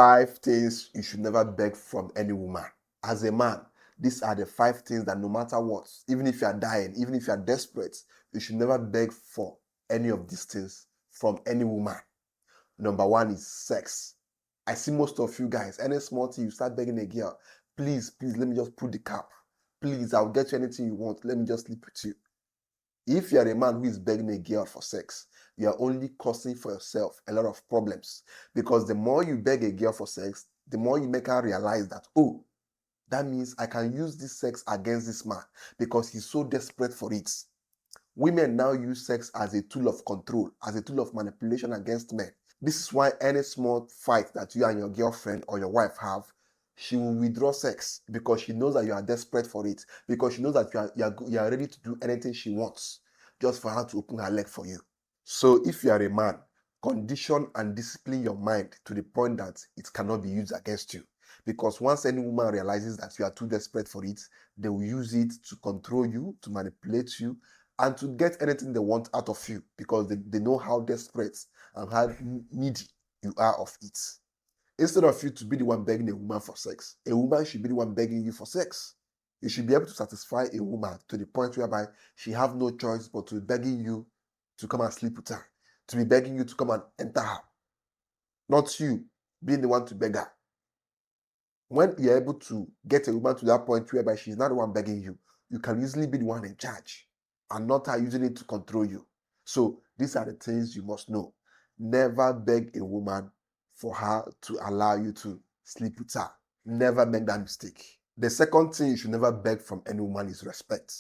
5 things you should never beg from any woman. As a man, these are the 5 things that no matter what, even if you are dying, even if you are desperate, you should never beg for any of these things from any woman. Number 1 is sex. I see most of you guys, any small thing you start begging a girl, please, let me just put the cap. Please, I'll get you anything you want. Let me just sleep with you. If you are a man who is begging a girl for sex, you are only causing for yourself a lot of problems, because the more you beg a girl for sex, the more you make her realize that, oh, that means I can use this sex against this man because he's so desperate for it. Women now use sex as a tool of control, as a tool of manipulation against men. This is why any small fight that you and your girlfriend or your wife have, she will withdraw sex because she knows that you are desperate for it, because she knows that you are ready to do anything she wants just for her to open her leg for you. So if you are a man, condition and discipline your mind to the point that it cannot be used against you. Because once any woman realizes that you are too desperate for it, they will use it to control you, to manipulate you, and to get anything they want out of you, because they know how desperate and how needy you are of it. Instead of you to be the one begging a woman for sex, a woman should be the one begging you for sex. You should be able to satisfy a woman to the point whereby she have no choice but to be begging you to come and sleep with her, to be begging you to come and enter her, not you being the one to beg her. When you're able to get a woman to that point whereby she's not the one begging you, you can easily be the one in charge and not her using it to control you. So these are the things you must know. Never beg a woman for her to allow you to sleep with her. Never make that mistake. The second thing you should never beg from any woman is respect.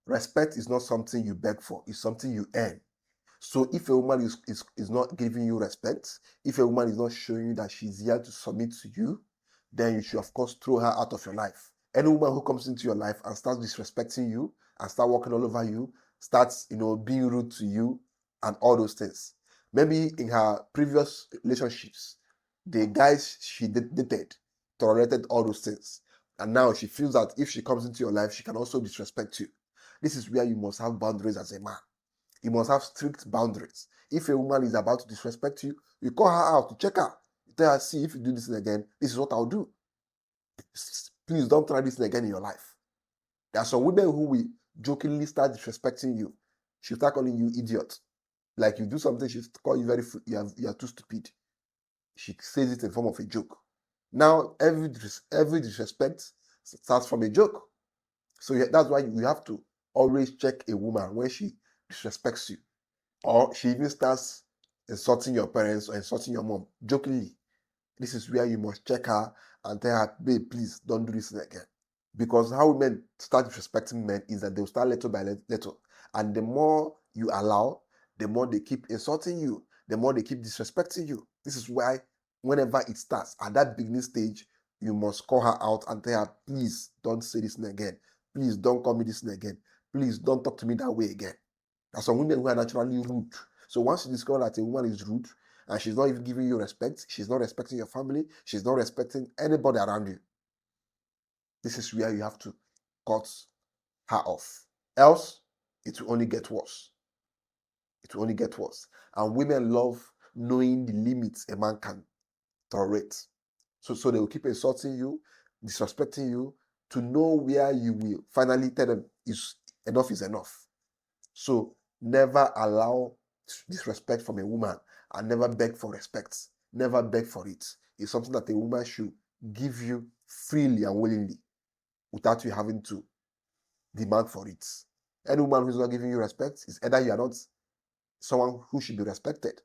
Respect is not something you beg for, it's something you earn. So if a woman is not giving you respect, if a woman is not showing you that she's here to submit to you, then you should of course throw her out of your life. Any woman who comes into your life and starts disrespecting you and start walking all over you, starts being rude to you and all those things. Maybe in her previous relationships, the guys she dated tolerated all those things. And now she feels that if she comes into your life, she can also disrespect you. This is where you must have boundaries as a man. You must have strict boundaries. If a woman is about to disrespect you, you call her out to check her. You tell her, see, if you do this thing again, this is what I'll do. Please don't try this thing again in your life. There are some women who will jokingly start disrespecting you. She'll start calling you idiot. Like you do something, she'll call you you are too stupid. She says it in form of a joke. Now, every disrespect starts from a joke. So that's why you have to always check a woman when she disrespects you, or she even starts insulting your parents or insulting your mom jokingly. This is where you must check her and tell her, babe, please don't do this again. Because how women start disrespecting men is that they'll start little by little. And the more you allow, the more they keep insulting you, the more they keep disrespecting you. This is why whenever it starts, at that beginning stage, you must call her out and tell her, please don't say this thing again. Please don't call me this thing again. Please don't talk to me that way again. There are some women who are naturally rude. So once you discover that a woman is rude and she's not even giving you respect, she's not respecting your family, she's not respecting anybody around you, this is where you have to cut her off. Else, it will only get worse. It will only get worse. And women love knowing the limits a man can tolerate. So they will keep insulting you, disrespecting you, to know where you will finally tell them enough is enough. So never allow disrespect from a woman, and never beg for respect. Never beg for it. It's something that a woman should give you freely and willingly, without you having to demand for it. Any woman who's not giving you respect is either you are not someone who should be respected.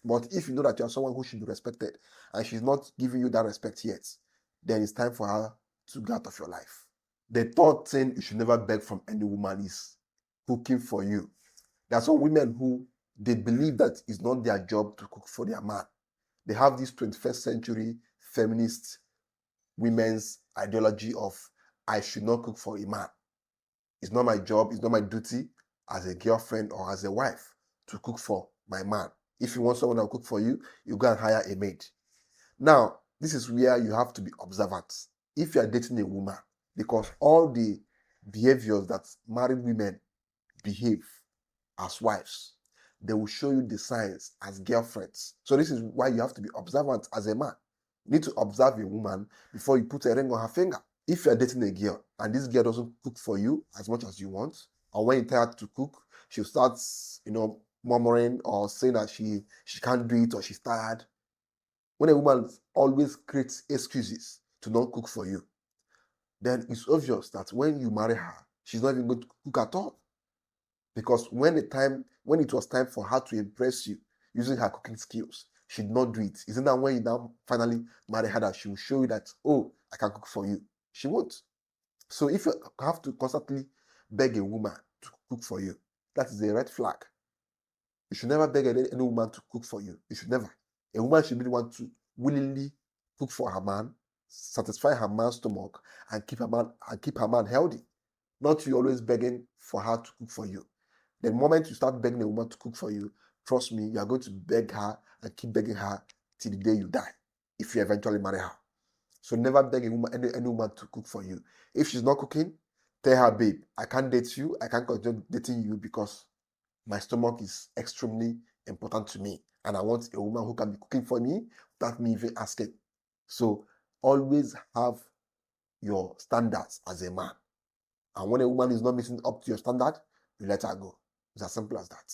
But if you know that you are someone who should be respected and she's not giving you that respect yet, then it's time for her to get out of your life. The third thing you should never beg from any woman is cooking for you. There are some women who they believe that it's not their job to cook for their man. They have this 21st century feminist women's ideology of I should not cook for a man. It's not my job, it's not my duty as a girlfriend or as a wife to cook for my man. If you want someone to cook for you, you go and hire a maid. Now, this is where you have to be observant. If you are dating a woman, because all the behaviors that married women behave as wives, they will show you the signs as girlfriends. So this is why you have to be observant as a man. You need to observe a woman before you put a ring on her finger. If you're dating a girl and this girl doesn't cook for you as much as you want, or when you tell her to cook, she'll start, murmuring or saying that she can't do it or she's tired. When a woman always creates excuses to not cook for you, then it's obvious that when you marry her, she's not even going to cook at all. Because when it was time for her to impress you using her cooking skills, she did not do it. Isn't that when you now finally marry her that she will show you that, oh, I can cook for you? She won't. So if you have to constantly beg a woman to cook for you, that is a red flag. You should never beg any woman to cook for you. You should never. A woman should be the one to willingly cook for her man, satisfy her man's stomach, and keep her man healthy. Not you always begging for her to cook for you. The moment you start begging a woman to cook for you, trust me, you are going to beg her and keep begging her till the day you die, if you eventually marry her. So never beg a woman, any woman to cook for you. If she's not cooking, tell her, babe, I can't date you. I can't continue dating you because my stomach is extremely important to me. And I want a woman who can be cooking for me without me even asking. So always have your standards as a man. And when a woman is not meeting up to your standard, you let her go. It's as simple as that.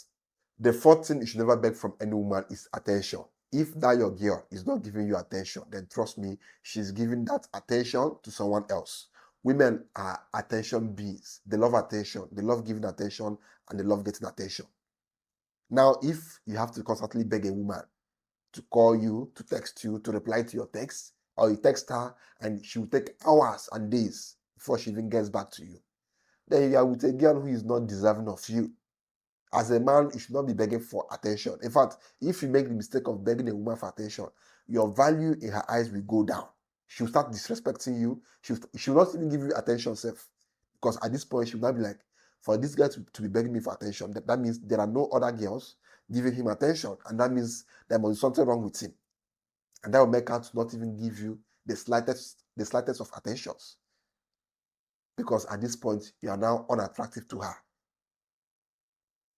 The fourth thing you should never beg from any woman is attention. If that your girl is not giving you attention, then trust me, she's giving that attention to someone else. Women are attention beings. They love attention. They love giving attention and they love getting attention. Now, if you have to constantly beg a woman to call you, to text you, to reply to your text, or you text her and she will take hours and days before she even gets back to you, then you are with a girl who is not deserving of you. As a man, you should not be begging for attention. In fact, if you make the mistake of begging a woman for attention, your value in her eyes will go down. She'll start disrespecting you. She'll not even give you attention self. Because at this point, she'll not be like, for this guy to be begging me for attention, that means there are no other girls giving him attention. And that means there must be something wrong with him. And that will make her to not even give you the slightest of attentions. Because at this point, you are now unattractive to her.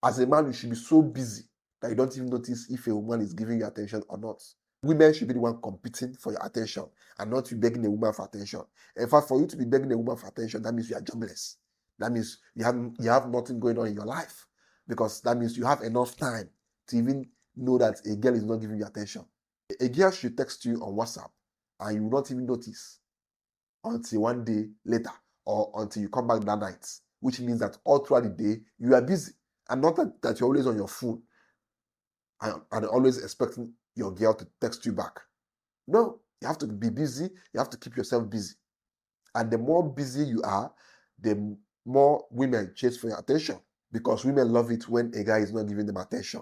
As a man, you should be so busy that you don't even notice if a woman is giving you attention or not. Women should be the one competing for your attention and not you begging a woman for attention. In fact, for you to be begging a woman for attention, that means you are jobless. That means you have nothing going on in your life, because that means you have enough time to even know that a girl is not giving you attention. A girl should text you on WhatsApp and you will not even notice until one day later or until you come back that night, which means that all throughout the day you are busy. And not that you're always on your phone and always expecting your girl to text you back. No, you have to be busy. You have to keep yourself busy. And the more busy you are, the more women chase for your attention, because women love it when a guy is not giving them attention.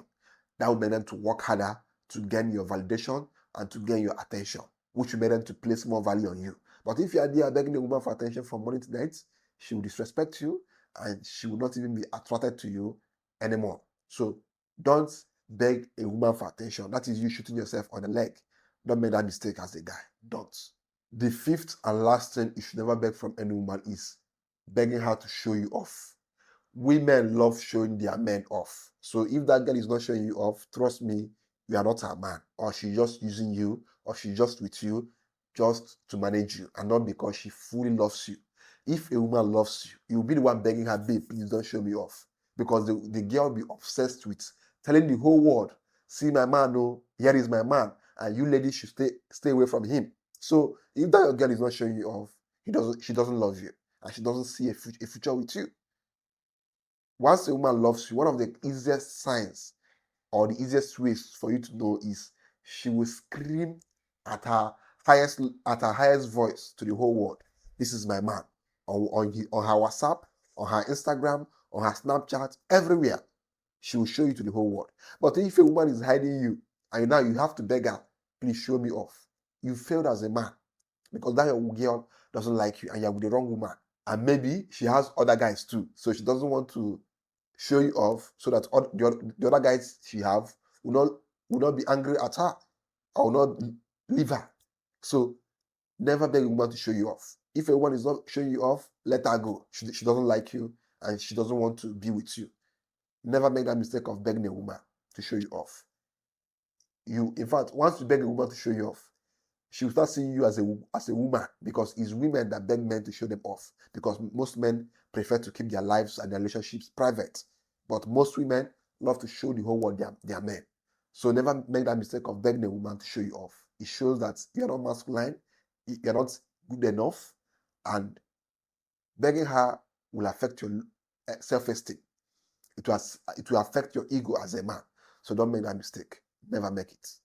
That will make them to work harder to gain your validation and to gain your attention, which will make them to place more value on you. But if you are there begging a woman for attention from morning to night, she will disrespect you and she will not even be attracted to you anymore. So don't beg a woman for attention. That is you shooting yourself on the leg. Don't make that mistake as a guy. Don't. The fifth and last thing you should never beg from any woman is begging her to show you off. Women love showing their men off. So if that girl is not showing you off, trust me, you are not her man. Or she's just using you, or she's just with you just to manage you, and not because she fully loves you. If a woman loves you, you'll be the one begging her, babe, please don't show me off. Because the girl will be obsessed with telling the whole world, see my man, oh, here is my man, and you ladies should stay away from him. So if that girl is not showing you off, she doesn't love you, and she doesn't see a future with you. Once a woman loves you, one of the easiest signs or the easiest ways for you to know is she will scream at her highest voice to the whole world, this is my man, on her WhatsApp, on her Instagram, on her Snapchat, everywhere. She will show you to the whole world. But if a woman is hiding you, and now you have to beg her, please show me off, you failed as a man, because that your girl doesn't like you and you're with the wrong woman. And maybe she has other guys too, so she doesn't want to show you off so that the other guys she have will not be angry at her or will not leave her. So never beg a woman to show you off. If a woman is not showing you off, let her go. She doesn't like you and she doesn't want to be with you. Never make that mistake of begging a woman to show you off. In fact, once you beg a woman to show you off, She will start seeing you as a woman, because it's women that beg men to show them off, because most men prefer to keep their lives and their relationships private. But most women love to show the whole world they are men. So never make that mistake of begging a woman to show you off. It shows that you're not masculine, you're not good enough, and begging her will affect your self-esteem. It will affect your ego as a man. So don't make that mistake. Never make it.